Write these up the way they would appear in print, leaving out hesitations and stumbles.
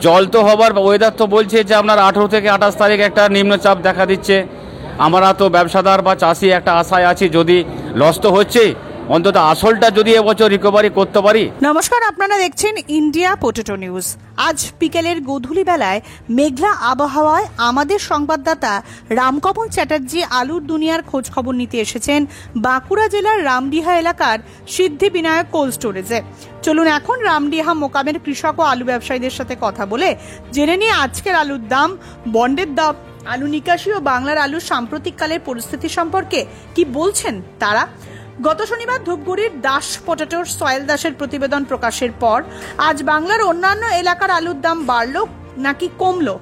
জল তো হবার ওয়েদার তো বলছে যে আপনার 18 থেকে 28 তারিখ একটা নিম্নচাপ দেখা দিচ্ছে। আমরা তো ব্যবসাদার বা চাষি একটা আশায় আছি, যদি লস তো হচ্ছে, অন্তত আসলটা যদি এবছর রিকভারি করতে পারি। নমস্কার, আপনারা দেখছেন ইন্ডিয়া পোটেটো নিউজ। আজ বিকেলের গধূলি বেলায় মেঘলা আবহাওয়ায় আমাদের সংবাদদাতা রামকমল চ্যাটার্জি আলুর দুনিয়ার খোঁজ খবর নিতে এসেছেন বাঁকুড়া জেলার রামডিহা এলাকার সিদ্ধিবিনায়ক কোল্ড স্টোরেজে। চলুন এখন রামডিহা মোকামের কৃষক ও আলু ব্যবসায়ীদের সাথে কথা বলে জেনে নিয়ে আজকের আলুর দাম, বন্ডের দাম, আলু নিকাশি ও বাংলার আলুর সাম্প্রতিককালের পরিস্থিতি সম্পর্কে কি বলছেন তারা। গত শনিবার ধূপগুড়ির দাস পটেটোর সয়েল দাসের প্রতিবেদন প্রকাশের পর আজ বাংলার অন্যান্য এলাকার আলুর দাম বাড়লো নাকি কমলো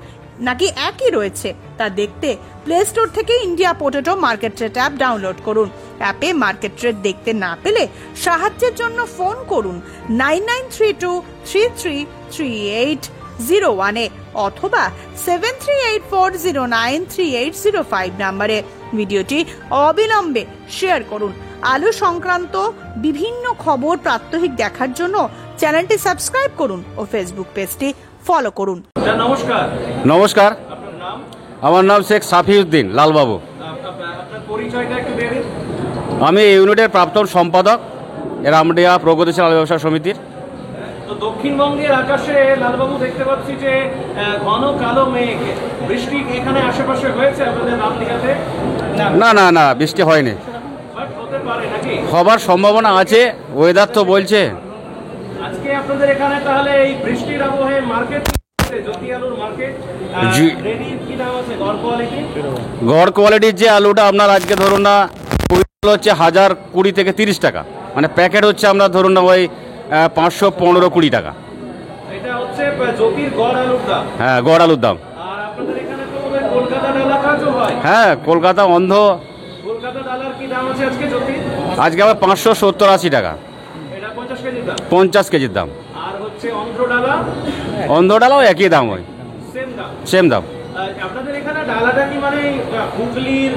নাকি একই রয়েছে তা দেখতে প্লে স্টোর থেকে India potato market rate app download করুন। অ্যাপে মার্কেট রেট দেখতে না পেলে সাহায্যের জন্য ফোন করুন 9932333801 অথবা 7384093805 নম্বরে। ভিডিওটি অবিলম্বে শেয়ার করুন। আলু সংক্রান্ত বিভিন্ন খবর প্রাত্যহিক দেখার জন্য চ্যানেলটি সাবস্ক্রাইব করুন ও ফেসবুক পেজটি ফলো করুন। নমস্কার। নমস্কার, আমার নাম শেখ সাফিউদ্দিন লালবাবু। আমি এই ইউনিটের প্রাক্তন সম্পাদক রামডিহা প্রগতিশীল আলু ব্যবসা সমিতির। তো দক্ষিণবঙ্গের আকাশে লালবাবু দেখতে পাচ্ছি যে ঘন কালো মেঘ, বৃষ্টি এখানে আশেপাশে হয়েছে আপনাদের রামডিহাতে? না না না, বৃষ্টি হয়নি। হবার সম্ভাবনা আছে, ওয়েদার তো বলছে। আজকে আপনাদের এখানে তাহলে এই বৃষ্টির আবহে মার্কেট, জ্যোতি আলুর মার্কেট, কি দাম আছে গড় কোয়ালিটি? গড় কোয়ালিটির যে আলুটা আপনার আজকে ধরুন না হচ্ছে 1020 থেকে 30 টাকা, মানে প্যাকেট হচ্ছে আমরা ধরুন না ওই 515-20 টাকা। এটা হচ্ছে জ্যোতির গড় আলুর দাম? হ্যাঁ, গড় আলুর দাম। আর আপনাদের এখানে তো কলকাতা ডালা কাজও হয়? হ্যাঁ, কলকাতা অন্ধ। কলকাতা ডালার কি দাম আছে আজকে জ্যোতি? আজকে আবার 570-80 টাকা। এটা 50 কেজির দাম? 50 কেজির দাম। আর হচ্ছে অন্ধ্র ডালা? অন্ধ ডালাও একই দাম, ওই সেম দাম। আপনাদের এখানে ডালাটা কি মানে হুগলির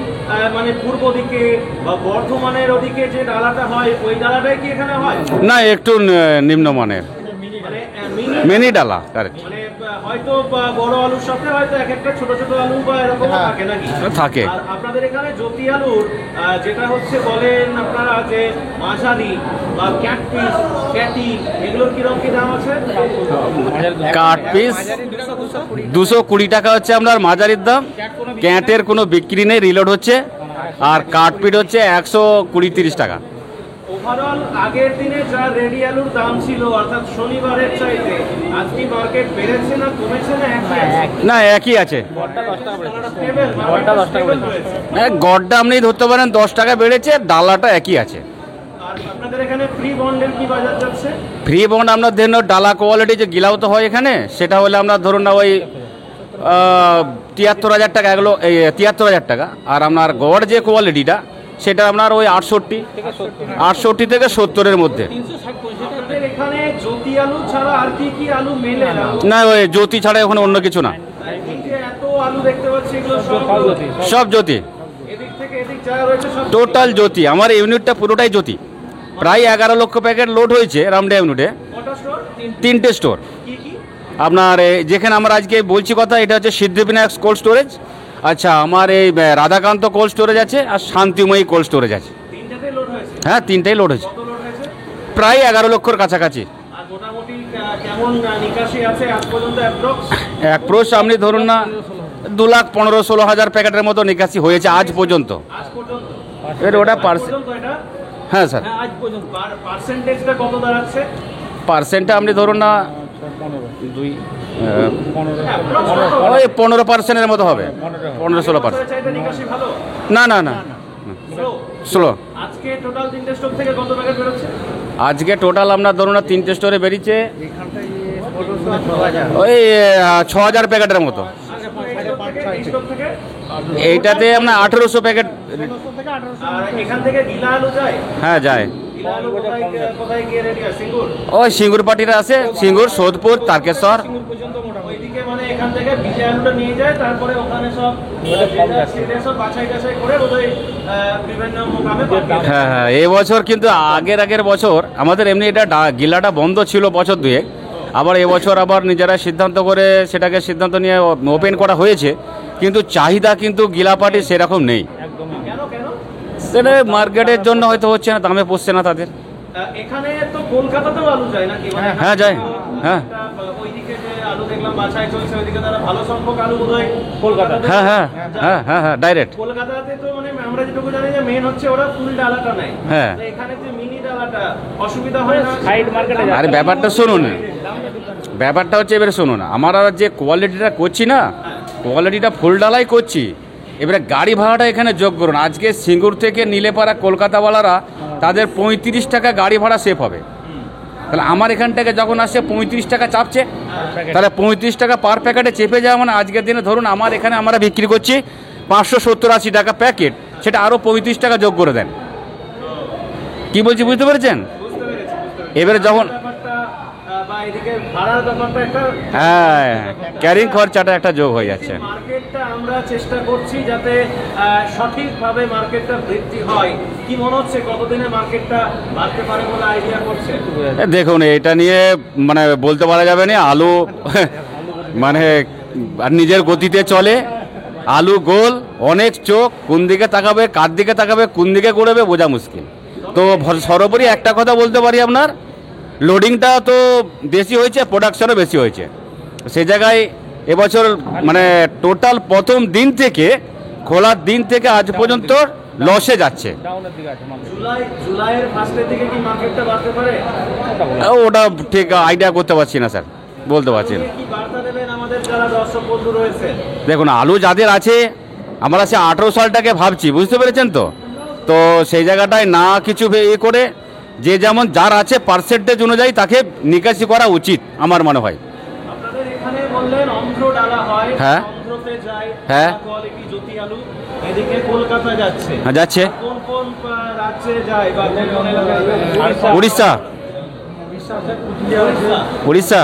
মানে পূর্ব দিকে বা বর্ধমানের ওদিকে যে ডালাটা হয় ওই ডালাটাই কি এখানে হয়? না, একটু নিম্নমানের মিনি ডালা। কারেক্ট। মানে হয়তো বড় আলুর সাথে হয়তো এক একটা ছোট ছোট আলু বা এরকম থাকে নাকি? থাকে। আর আপনাদের এখানে জ্যোতি আলুর যেটা হচ্ছে বলেন আপনারা যে মাঝারি বা ক্যাটি, এগুলোর কিরকম কি দাম আছে? কাঠ পিস 220 টাকা হচ্ছে আপনার মাঝারির দাম। ক্যাটের কোনো বিক্রি নেই, রিলোড হচ্ছে। আর কাঠ পিট হচ্ছে 120-30 টাকা। ওভারঅল আগের দিনে যা রেডি আলুর দাম ছিল অর্থাৎ শনিবারের চাইতে আজকে মার্কেট বেড়েছে না কমেছে না একই আছে? না, একই আছে। গড়টা আপনি ধরতে পারেন 10 টাকা বেড়েছে, ডালাটা একই আছে। আর আপনাদের এখানে ফ্রি বন্ডের কি বাজার যাচ্ছে? ফ্রি বন্ড আপনার ধরুন ডালা কোয়ালিটি যে গিলাও তো হয় এখানে, সেটা হলে আপনার ধরুন না ওই 73,000 টাকা, এগুলো 73,000 টাকা। আর আপনার গড় যে কোয়ালিটিটা সেটা আপনার ওই 68 থেকে 70-এর মধ্যে। এখানে জ্যোতি আলু ছাড়া আর কি কি আলু মেলে? না, ওই জ্যোতি ছাড়া ওখানে অন্য কিছু না। এত আলু দেখতে পাচ্ছি, এগুলো সব জ্যোতি, এদিক থেকে এদিক যা রয়েছে সব টোটাল জ্যোতি। আমার ইউনিটটা পুরোটাই জ্যোতি। প্রায় 11 লক্ষ প্যাকেট লোড হয়েছে রামডিহা ইউনিটে। তিনটে স্টোর আপনার। যেখানে আমরা আজকে বলছি কথা, এটা হচ্ছে সিদ্ধিবিনায়ক কোল্ড স্টোরেজ। আচ্ছা, আমার এই রাধাকান্ত কোল্ড স্টোরেজ আছে আর শান্তিময়ী কোল্ড স্টোরেজ আছে। হ্যাঁ, তিনটেই লোড হয়েছে। প্রায় 11 লক্ষর কাছাকাছি। অ্যাপ্রোচ আপনি ধরুন না 2,15,16,000 প্যাকেটের মতো নিকাশি হয়েছে আজ পর্যন্ত। এর ওটা হ্যাঁ স্যার। পার্সেন্টটা আপনি ধরুন না ওই 15%-এর মতো হবে। 15-16%। না না না, স্লো। আজকে টোটাল আপনার ধরুন না 3টে স্টোরে বেরিয়েছে ওই 6,000 প্যাকেটের মতো। এইটাতে আপনার 1,800 প্যাকেট। হ্যাঁ, যায়। ওই সিঙ্গুর পার্টিরা আছে, সিঙ্গুর, সোদপুর, তারকেশ্বর। হ্যাঁ হ্যাঁ, এবছর কিন্তু আগের বছর আমাদের এমনি এটা গিলাটা বন্ধ ছিল বছর দুয়েক। আবার এবছর আবার নিজেরা সিদ্ধান্ত করে সেটাকে সিদ্ধান্ত নিয়ে ওপেন করা হয়েছে, কিন্তু চাহিদা কিন্তু গিলাপাটি সেরকম নেই। কেন কেন? সেটা মার্কেটের জন্য হয়তো হচ্ছে না, দামে পড়ছে না তাদের। এখানে তো কলকাতাতেও আলু যায় নাকি? হ্যাঁ, যায়। হ্যাঁ। ওইদিকে যে আলু দেখলাম বাছাই চলছে, ওইদিকে তারা ভালো সংখ্যক আলু বোধহয় কলকাতাতে। হ্যাঁ হ্যাঁ হ্যাঁ হ্যাঁ হ্যাঁ, ডাইরেক্ট। কলকাতাতে তো মানে আমরা যেটুকু জানি যে মেন হচ্ছে ওরা ফুল ডালাটা নেয়। হ্যাঁ। এখানে যে মিনি ডালাটা অসুবিধা হয় না সাইড মার্কেটে? আরে ব্যাপারটা শুনুন, ব্যাপারটা হচ্ছে এবারে শুনুন, আমরা যে কোয়ালিটিটা করছি না, কোয়ালিটিটা ফুল ডালাই করছি। এবারে গাড়ি ভাড়াটা এখানে যোগ করুন। আজকে সিঙ্গুর থেকে নীলেপাড়া কলকাতাওয়ালারা তাদের 35 টাকা গাড়ি ভাড়া সেভ হবে। তাহলে আমার এখান থেকে যখন আসছে 35 টাকা চাপছে, তাহলে 35 টাকা পার প্যাকেটে চেপে যাওয়া মানে আজকের দিনে ধরুন আমার এখানে আমরা বিক্রি করছি 570-80 টাকা প্যাকেট, সেটা আরও 35 টাকা যোগ করে দেন। কি বলছি বুঝতে পেরেছেন? এবারে যখন হ্যাঁ, ক্যারিং খরচাটা একটা যোগ হয়ে যাচ্ছে। মার্কেটটা আমরা চেষ্টা করছি যাতে সঠিকভাবে মার্কেটটা বৃদ্ধি হয়। কি মনে হচ্ছে কতদিনে মার্কেটটা বাড়তে পারে বলে আইডিয়া করছে? দেখুন, এটা নিয়ে মানে বলতে পারা যাবে না। আলু মানে নিজের গতিতে চলে, আলু গোল, অনেক চোখ, কোন দিকে তাকাবে, কার দিকে তাকাবে, কোন দিকে ঘুরবে বোঝা মুশকিল। তো সর্বোপরি একটা কথা বলতে পারি, আপনার লোডিংটা তো বেশি হয়েছে, প্রোডাকশনও বেশি হয়েছে। সেই জায়গায় এবছর মানে টোটাল প্রথম দিন থেকে খোলার দিন থেকে আজ পর্যন্ত লসে যাচ্ছে। জুলাইয়ের ফার্স্টের দিকে কি মার্কেটটা বাড়তে পারে? ওটা ঠিক আইডিয়া করতে পারছি না স্যার, বলতে পারছি না। কি বার্তা দেবেন আমাদের যারা দর্শক বন্ধু রয়েছে? দেখুন, আলু যাদের আছে, আমরা সে 18 সালটাকে ভাবছি, বুঝতে পেরেছেন তো? তো সেই জায়গাটায় না কিছু এ করে যে যেমন যার আছে পার্সেন্টেজ অনুযায়ী তাকে নিকাশি করা উচিত আমার মনে হয়। আপনাদের এখানে বললেন অন্ধ্র ডালা হয়, হ্যাঁ। অন্ধ্রতে যায়, হ্যাঁ। কোয়ালিটি জ্যোতি আলু এদিকে কলকাতা যাচ্ছে। হ্যাঁ, যাচ্ছে। কোন কোন রাজ্যে যায় বা কোন কোন এলাকায়? উড়িষ্যা, উড়িষ্যা,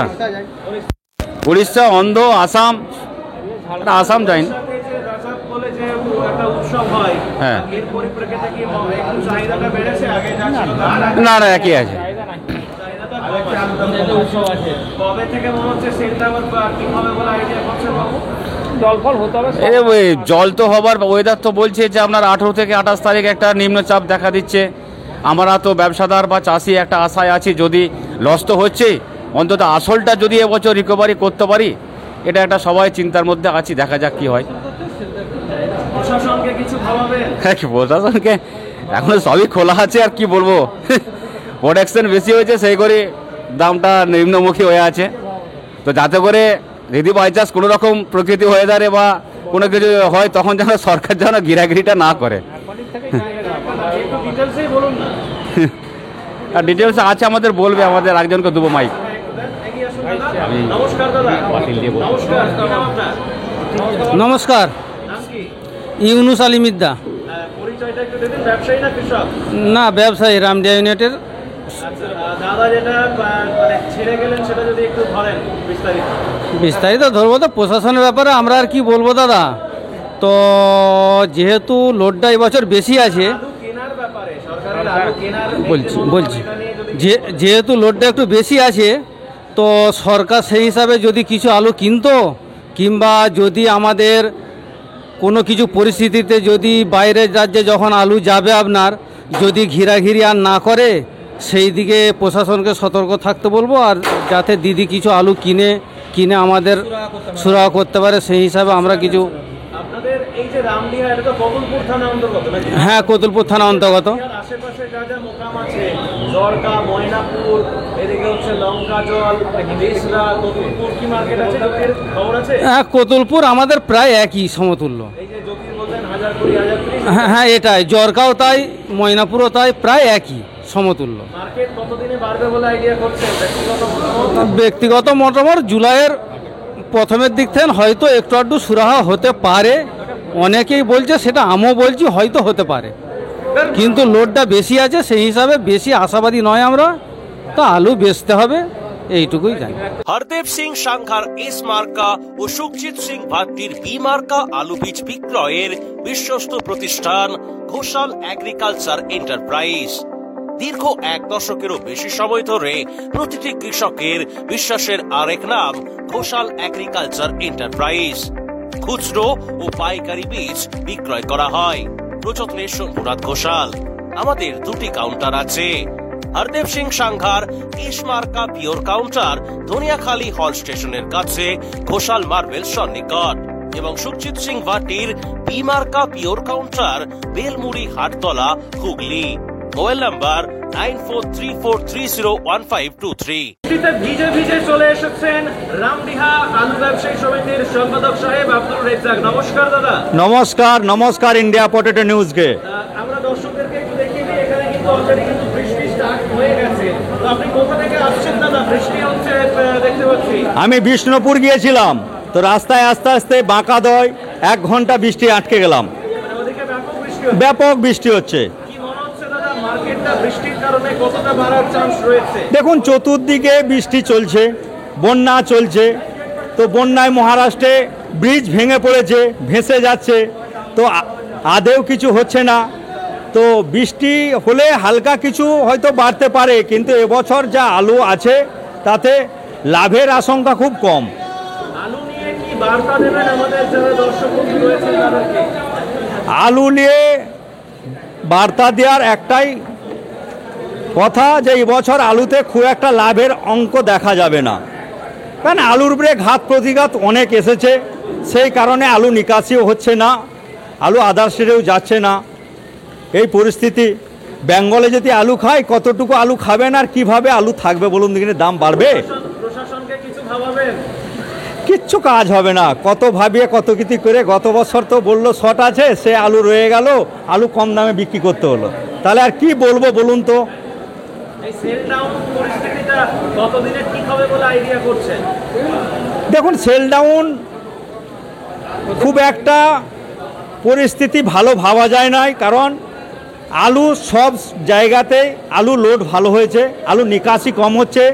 উড়িষ্যা, অন্ধ্র, আসাম। আসাম যায়নি। সাথে যে রাজাব বলে যে একটা উৎসব হয়, হ্যাঁ। এর পরিপ্রেক্ষিতে কি একটু চাহিদাটা বেড়েছে? আগে যা ছিল না না, একই আছে। কবে থেকে মনে হচ্ছে সেলটা আবার ঠিক হবে বলে আইডিয়া করছেন বাবু? জল তো হবার, ওয়েদার তো বলছে যে আপনার 18 থেকে 28 তারিখ একটা নিম্নচাপ দেখা দিচ্ছে। আমরা তো ব্যবসাদার বা চাষি একটা আশায় আছি, যদি লস তো হচ্ছে, অন্তত আসলটা যদি এবছর রিকভারি করতে পারি, এটা একটা সবাই চিন্তার মধ্যে আছি। দেখা যাক কি হয়। প্রশাসনকে কিছু ভাবাবেন? হ্যাঁ, প্রশাসনকে এখন সবই খোলা আছে, আর কি বলবো। প্রোডাকশন বেশি হয়েছে, সেই করে দামটা নিম্নমুখী হয়ে আছে। তো যাতে করে যদি বাই চান্স কোনো রকম প্রকৃতি হয়ে দাঁড়ে বা কোনো কিছু হয়, তখন যেন সরকার যেন গিরাগিরিটা না করে। একটু ডিটেলসেই বলুন না। আর ডিটেলস আছে আমাদের, বলবে, আমাদের একজনকে দেবো মাইক। নমস্কার দাদা। নমস্কার, কি নাম আপনার? নমস্কার, নাম কি? ইউনুস আলী মিদ্দা। পরিচয়টা একটু দেবেন। ব্যবসায়ী না কৃষক? না, ব্যবসায়ী, রামডিয়া ইউনিটের। আচ্ছা, দাদা যেটা মানে ছেড়ে গেলেন সেটা যদি একটু ধরেন বিস্তারিত। বিস্তারিত ধরবো তো প্রশাসনের ব্যাপারে আমরা আর কি বলবো দাদা। তো যেহেতু লোডটা এবছর বেশি আছে, আলু কেনার ব্যাপারে সরকারের আলু কেনার বলছি যেহেতু লোডটা একটু বেশি আছে, তো সরকার সেই হিসাবে যদি কিছু আলু কিনতো, কিংবা যদি আমাদের কোনো কিছু পরিস্থিতিতে যদি বাইরের রাজ্যে যখন আলু যাবে আপনার, যদি ঘিরাঘিরি আর না করে, সেই দিকে প্রশাসনকে সতর্ক থাকতে বলবো। আর যাতে দিদি কিছু আলু কিনে আমাদের সুরাহা করতে পারে, সেই হিসাবে আমরা কিছু। আপনাদের এই যে রামডিহা, এটা তো কমলপুর থানা অন্তর্গত নাকি? হ্যাঁ, কতুলপুর থানা অন্তর্গত। আশেপাশে যা যা মোকাম আছে, জরকা, ময়নাপুর, এদিকে হচ্ছে লঙ্কা জল, দেশরা, কতুলপুর, কি মার্কেট আছে? জ্যোতির খবর আছে? হ্যাঁ, কতুলপুর আমাদের প্রায় একই সমতুল্য। এই যে জ্যোতির বললেন 1020, 1030। হ্যাঁ হ্যাঁ, এটাই, জরকাও তাই, ময়নাপুরও তাই, প্রায় একই সমতুল্য। মার্কেট কতদিনে বাড়বে বলে আইডিয়া করছেন? ব্যক্তিগত মতামত জুলাইয়ের প্রথমের দিক থেকে হয়তো একটু আধটু সুরাহা হতে পারে। অনেকেই বলছে, সেটা আমিও বলছি, হয়তো হতে পারে, কিন্তু লোডটা বেশি আছে, সেই হিসাবে বেশি আশাবাদী নয় আমরা। তো আলু বেচতে হবে, এইটুকুই জানি। হরদেব সিং সাংঘার এস মার্কা ও সুখজিৎ সিং ভাট্টির বি মার্কা আলু বীজ বিক্রয়ের বিশ্বস্ত প্রতিষ্ঠান ঘোষাল এগ্রিকালচার এন্টারপ্রাইজ। দীর্ঘ 1 দশকেরও বেশি সময় ধরে প্রতিটি কৃষকের বিশ্বাসের আরেক নাম ঘোষাল এগ্রিকালচার এন্টারপ্রাইজ। খুচরো ও পাইকারি বীজ বিক্রয় করা হয়। প্রযত্নে শম্ভুনাথ ঘোষাল। আমাদের 2টি কাউন্টার আছে। হরদেব সিং সাংঘার ইসমার্কা পিওর কাউন্টার ধনিয়াখালী হল স্টেশনের কাছে ঘোষাল মার্বেল সন্নিকট, এবং সুখজিৎ সিং ভাটির বিমার্কা pure counter Belmuri Hattala Hooghly. Mobile number 9434301523। ভিজে ভিজে চলে এসেছেন রামডিহা আলু ব্যবসায়ী সমিতির সম্পাদক সাহেব আব্দুল রেজ্জাক। নমস্কার দাদা। নমস্কার নমস্কার ইন্ডিয়া পটেটো নিউজকে। আমরা দর্শকদেরকে একটু দেখিয়ে দিই, এখানে কিন্তু অলরেডি কিন্তু বৃষ্টি স্টার্ট হয়ে গেছে। তো আপনি কোথা থেকে আসছেন দাদা? বৃষ্টি হচ্ছে দেখতে পাচ্ছি। আমি বিষ্ণুপুর গিয়েছিলাম, তো রাস্তায় আস্তে আস্তে বাঁকা দয় 1 ঘন্টা বৃষ্টি আটকে গেলাম। মানে ওদিকে ব্যাপক বৃষ্টি হচ্ছে। ব্যাপক বৃষ্টি হচ্ছে। কি মনে হচ্ছে দাদা, মার্কেটটা বৃষ্টির কারণে কতটা বাড়ার চান্স রয়েছে? দেখুন, চতুর্দিকে বৃষ্টি চলছে, বন্যা চলছে। তো বন্যায় মহারাষ্ট্রে ব্রিজ ভেঙে পড়েছে, ভেসে যাচ্ছে। তো আদেও কিছু হচ্ছে না। তো বৃষ্টি হলে হালকা কিছু হয়তো বাড়তে পারে, কিন্তু এবছর যা আলু আছে তাতে লাভের আশঙ্কা খুব কম। আলু নিয়ে কি বার্তা দেবেন আমাদের যারা দর্শক বন্ধু রয়েছেন তাদেরকে? আলু নিয়ে বার্তা দেওয়ার একটাই কথা, যে এবছর আলুতে খুব একটা লাভের অঙ্ক দেখা যাবে না, কারণ আলুর উপরে ঘাত প্রতিঘাত অনেক এসেছে। সেই কারণে আলু নিকাশিও হচ্ছে না, আলু আদার সেরেও যাচ্ছে না। এই পরিস্থিতি। বেঙ্গলে যদি আলু খায়, কতটুকু আলু খাবেন আর কিভাবে আলু থাকবে বলুন দেখিনি? দাম বাড়বে। প্রশাসনকে কিছু ভাবাবেন? কিচ্ছু কাজ হবে না। কত ভাবিয়ে কত কিছু করে, গত বছর তো বললো শর্ট আছে, সে আলু রয়ে গেল, আলু কম দামে বিক্রি করতে হলো। তাহলে আর কি বলবো বলুন তো? এই সেল ডাউন পরিস্থিতিটা কতদিনে ঠিক হবে বলে আইডিয়া করছেন? দেখুন, সেল ডাউন খুব একটা পরিস্থিতি ভালো ভাবা যায় না, কারণ আলু সব জায়গাতে আলু লোড ভালো হয়েছে, আলু নিকাশি কম হচ্ছে।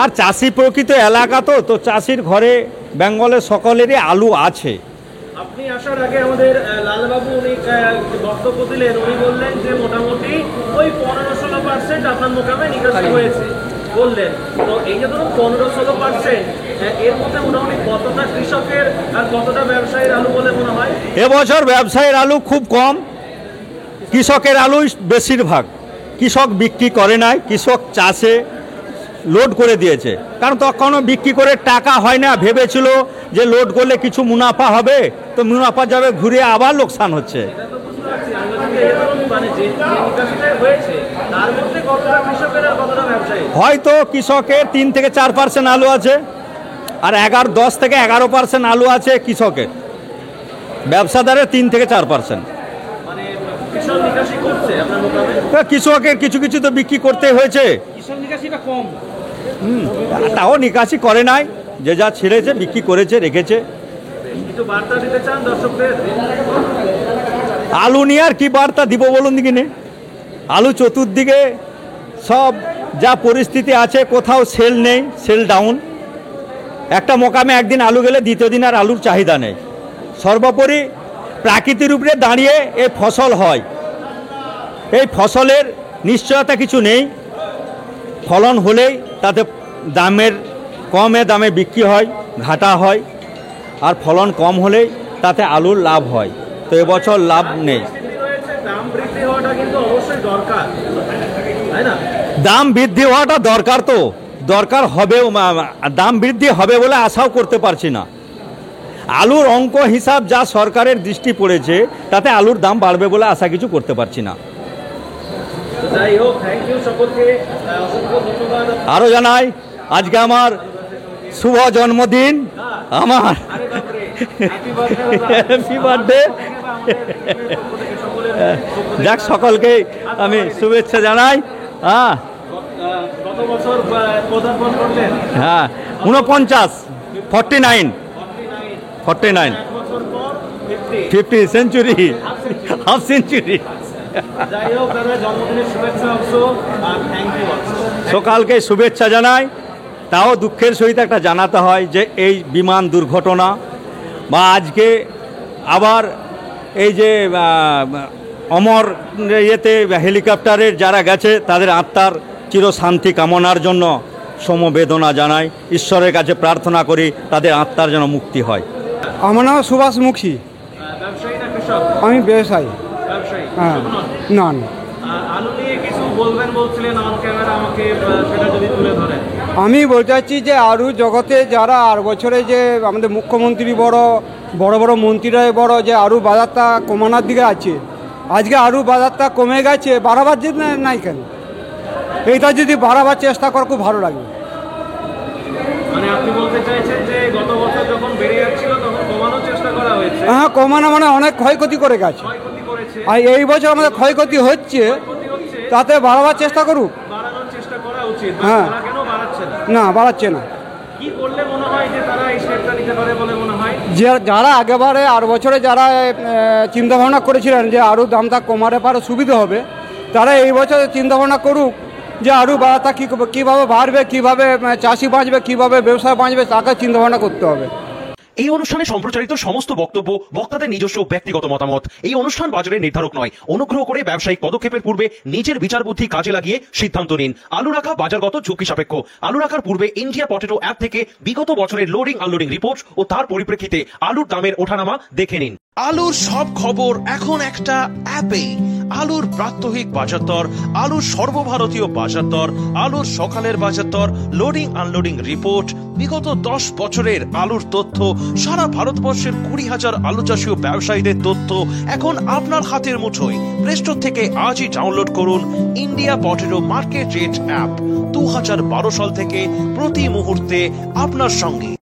আর চাষি প্রকৃত এলাকা, তো চাষির ঘরে বেঙ্গলের সকলেরই আলু আছে। আপনি আসার আগে আমাদের লালবাবু উনি বক্তব্য দিলেন, উনি বললেন যে মোটামুটি ওই 15-16% আপনার মোকামে নিকাশি হয়েছে বললেন। তো এই যে ধরুন 15-16%, এর মধ্যে মোটামুটি কতটা কৃষকের আর কতটা ব্যবসায়ীর আলু বলে মনে হয়? এবছর ব্যবসায়ীর আলু খুব কম, কৃষকের আলু বেশিরভাগ। কৃষক বিক্রি করে নাই, কৃষক চাষে লোড করে দিয়েছে, কারণ তখনও বিক্রি করে টাকা হয় না। ভেবেছিল যে লোড করলে কিছু মুনাফা হবে, তো মুনাফা যাবে ঘুরে, আবার লোকসান হচ্ছে। হয়তো কৃষকের 3 থেকে 4% আলু আছে, আর 10 থেকে 11% আলু আছে কৃষকের। ব্যবসাদারের 3 থেকে 4%। কৃষকের কিছু কিছু তো বিক্রি করতে হয়েছে। তাও নিকাশি করে নাই, যে যা ছেড়েছে বিক্রি করেছে, রেখেছে। আলু নিয়ে আর কি বার্তা দিব বলুন দিকিনে? আলু চতুর্দিকে সব যা পরিস্থিতি আছে, কোথাও সেল নেই, সেল ডাউন। একটা মোকামে একদিন আলু গেলে দ্বিতীয় দিন আর আলুর চাহিদা নেই। সর্বোপরি প্রাকৃতির উপরে দাঁড়িয়ে এই ফসল হয়, এই ফসলের নিশ্চয়তা কিছু নেই। ফলন হলেই তাতে কমে দামে বিক্রি হয়, ঘাটা হয়। আর ফলন কম হলেই তাতে আলুর লাভ হয়। তো এবছর লাভ নেই। দাম বৃদ্ধি হওয়াটা কিন্তু অবশ্যই দরকার, তাই না? দাম বৃদ্ধি হওয়াটা দরকার, তো দরকার হবেও। দাম বৃদ্ধি হবে বলে আশাও করতে পারছি না। আলুর অঙ্ক হিসাব যা সরকারের দৃষ্টি পড়েছে, তাতে আলুর দাম বাড়বে বলে আশা কিছু করতে পারছি না। যাই হোক, থ্যাংক ইউ সকলকে, অসংখ্য ধন্যবাদ। আরও জানাই, আজকে আমার শুভ জন্মদিন। আমার হ্যাপি বার্থডে। যাক, সকলকে আমি শুভেচ্ছা জানাই। হ্যাঁ, গত বছর পদার্পণ করলেন? হ্যাঁ, 49 50 সেঞ্চুরি, হাফ সেঞ্চুরি। যাই হোক দাদা, জন্মদিনের শুভেচ্ছা অবশ্য, আর থ্যাংক ইউ। সকালকে শুভেচ্ছা জানাই। তাও দুঃখের সহিত একটা জানাতে হয় যে এই বিমান দুর্ঘটনা, বা আজকে আবার এই যে অমর ইয়েতে হেলিকপ্টারের যারা গেছে তাদের আত্মার চিরশান্তি কামনার জন্য সমবেদনা জানাই, ঈশ্বরের কাছে প্রার্থনা করি তাদের আত্মার যেন মুক্তি হয়। আমার নাম সুভাষ মুখী। ব্যবসায়ী না কৃষক? আমি ব্যবসায়ী। ব্যবসায়ী। হ্যাঁ। কৃষক নন? না না, আলু নিয়ে কিছু বলবেন বলছিলেন অন ক্যামেরা, আমাকে সেটা যদি তুলে ধরেন। আমি বলতে চাচ্ছি যে আলু জগতে যারা আর বছরে যে আমাদের মুখ্যমন্ত্রী বড় বড় মন্ত্রীরাই বড় যে আলু বাজারটা কমানোর দিকে আছে, আজকে আলু বাজারটা কমে গেছে, বাড়াবার জন্য নাই কেন? এইটা যদি বাড়াবার চেষ্টা করে খুব ভালো লাগবে। মানে আপনি বলতে চাইছেন যে গত বছর যখন বেড়ে যাচ্ছিল তখন কমানোর চেষ্টা করা হয়েছে, হ্যাঁ, কমানো মানে অনেক ক্ষয়ক্ষতি করে গেছে, ক্ষয়ক্ষতি করেছে, আর এই বছর আমাদের ক্ষয়ক্ষতি হচ্ছে, ক্ষতি হচ্ছে, তাতে বাড়াবার চেষ্টা করুক। বাড়ানোর চেষ্টা করা উচিত। হ্যাঁ। তারা কেন বাড়াচ্ছে না? না, বাড়াচ্ছে না। কি করলে মনে হয় যে তারা এই স্টেপটা নিতে পারে বলে মনে হয়? যে যারা আগেবারে আর বছরে যারা চিন্তাভাবনা করেছিলেন যে আরও দামটা কমাতে পারে সুবিধা হবে, তারা এই বছর চিন্তাভাবনা করুক যে আরও বাড়াটা কীভাবে বাড়বে, কীভাবে চাষি বাঁচবে, কীভাবে ব্যবসা বাঁচবে, তাকে চিন্তাভাবনা করতে হবে। এই অনুষ্ঠানে সম্প্রচারিত সমস্ত বক্তব্য বক্তাদের নিজস্ব ব্যক্তিগত মতামত। এই অনুষ্ঠান বাজারের নির্ধারক নয়। অনুগ্রহ করে ব্যবসায়িক পদক্ষেপের পূর্বে নিজের বিচার বুদ্ধি কাজে লাগিয়ে সিদ্ধান্ত নিন। আলু রাখা বাজারগত ঝুঁকি সাপেক্ষ। আলু রাখার পূর্বে ইন্ডিয়া পটেটো অ্যাপ থেকে বিগত বছরের লোডিং আনলোডিং রিপোর্ট ও তার পরিপ্রেক্ষিতে আলুর দামের ওঠানামা দেখে নিন। আলুর সব খবর এখন একটা অ্যাপেই। আলুর প্রাত্যহিক বাজার দর, আলুর সর্বভারতীয় বাজার দর, আলুর সকালের বাজার দর, লোডিং আনলোডিং রিপোর্ট, বিগত 10 বছরের আলুর তথ্য, সারা ভারতবর্ষের 20,000 আলু চাষী ও ব্যবসায়ীদের তথ্য এখন আপনার হাতের মুঠোয়। প্লে স্টোর থেকে আজই ডাউনলোড করুন India potato market rate app. 2012 সাল থেকে প্রতি মুহূর্তে আপনার সঙ্গে।